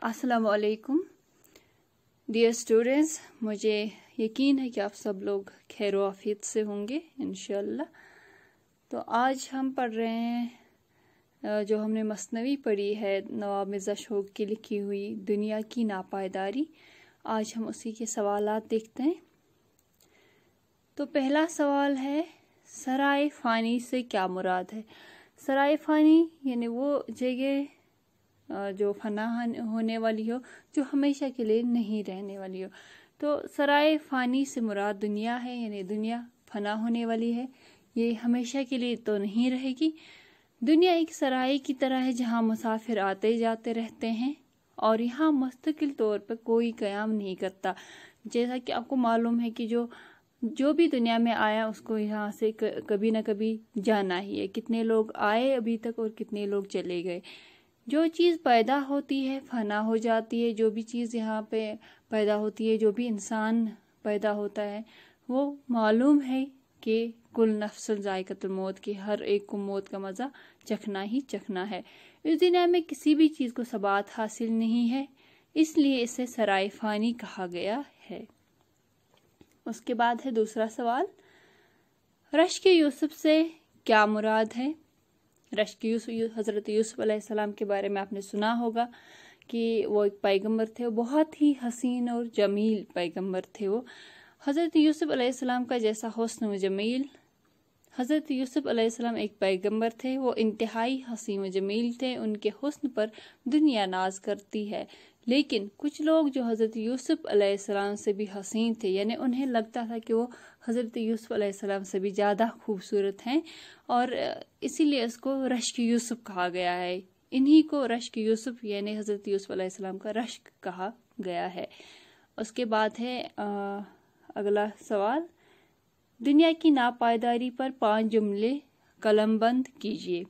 अस्सलाम वालेकुम dear students, मुझे यकीन है कि आप सब लोग खैर आफियत से होंगे इंशाअल्लाह। तो आज हम पढ़ रहे हैं जो हमने मसनवी पढ़ी है नवाब मिर्ज़ा शौक़ की लिखी हुई दुनिया की नापायदारी। आज हम उसी के सवालात देखते हैं। तो पहला सवाल है, सराय फ़ानी से क्या मुराद है? सराय फ़ानी यानी वो जगह जो फना होने वाली हो, जो हमेशा के लिए नहीं रहने वाली हो। तो सराय फ़ानी से मुराद दुनिया है, यानी दुनिया फना होने वाली है, ये हमेशा के लिए तो नहीं रहेगी। दुनिया एक सराय की तरह है जहाँ मुसाफिर आते जाते रहते हैं और यहाँ मुस्तकिल तौर पर कोई क़याम नहीं करता। जैसा कि आपको मालूम है कि जो भी दुनिया में आया उसको यहाँ से कभी ना कभी जाना ही है। कितने लोग आए अभी तक और कितने लोग चले गए। जो चीज़ पैदा होती है फना हो जाती है। जो भी चीज़ यहाँ पे पैदा होती है, जो भी इंसान पैदा होता है, वो मालूम है कि कुल नफ्सुल ज़ाइक़तुल मौत की हर एक को मौत का मज़ा चखना ही चखना है। इस दुनिया में किसी भी चीज़ को सबात हासिल नहीं है, इसलिए इसे सराय फ़ानी कहा गया है। उसके बाद है दूसरा सवाल, रश्क यूसुफ से क्या मुराद है? रश्क यूसुफ, हज़रत यूसुफ अलैहिस्सलाम के बारे में आपने सुना होगा कि वो एक पैगंबर थे। वो बहुत ही हसीन और जमील पैगंबर थे। वो हज़रत यूसुफ अलैहिस्सलाम का जैसा हुस्न व जमील, हज़रत यूसुफ अलैहिस्सलाम एक पैगंबर थे। वो इंतहाई हसीन व जमील थे। उनके हुस्न पर दुनिया नाज करती है, लेकिन कुछ लोग जो हज़रत यूसुफ अलैहिस्सलाम से भी हसीन थे, यानी उन्हें लगता था कि वो हज़रत यूसुफ अलैहिस्सलाम से भी ज़्यादा खूबसूरत हैं, और इसीलिए इसको रश्क यूसुफ कहा गया है। इन्हीं को रश्क यूसुफ यानी हज़रत यूसुफ अलैहिस्सलाम का रश्क कहा गया है। उसके बाद है अगला सवाल, दुनिया की नापायदारी पर 5 जुमले कलमबंद कीजिए।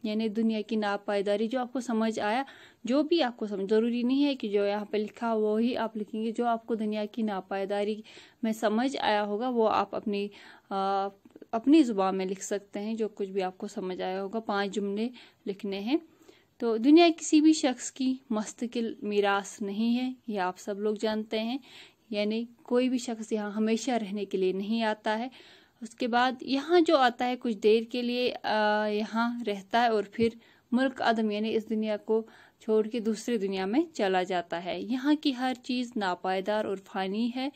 यानी दुनिया की नापायदारी, जो आपको समझ आया, जो भी आपको समझ, ज़रूरी नहीं है कि जो यहाँ पे लिखा वो ही आप लिखेंगे। जो आपको दुनिया की नापायदारी में समझ आया होगा वो आप अपनी ज़ुबान में लिख सकते हैं। जो कुछ भी आपको समझ आया होगा, 5 जुमले लिखने हैं। तो दुनिया किसी भी शख्स की मुस्तकिल मीरास नहीं है, ये आप सब लोग जानते हैं। यानी कोई भी शख्स यहाँ हमेशा रहने के लिए नहीं आता है। उसके बाद यहाँ जो आता है कुछ देर के लिए यहाँ रहता है और फिर मुल्क अदम यानी इस दुनिया को छोड़ के दूसरी दुनिया में चला जाता है। यहाँ की हर चीज़ नापायदार और फ़ानी है।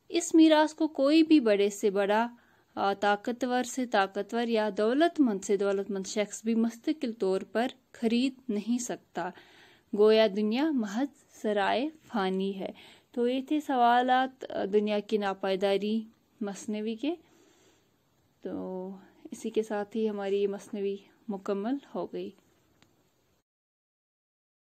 इस मीरास को कोई भी बड़े से बड़ा, ताकतवर से ताकतवर या दौलतमंद से दौलतमंद शख्स भी मुस्तकिल तौर पर खरीद नहीं सकता। गोया दुनिया महज सराय फ़ानी है। तो ये थे सवालात दुनिया की नापायदारी मसनवी के। तो इसी के साथ ही हमारी ये मसनवी मुकम्मल हो गई।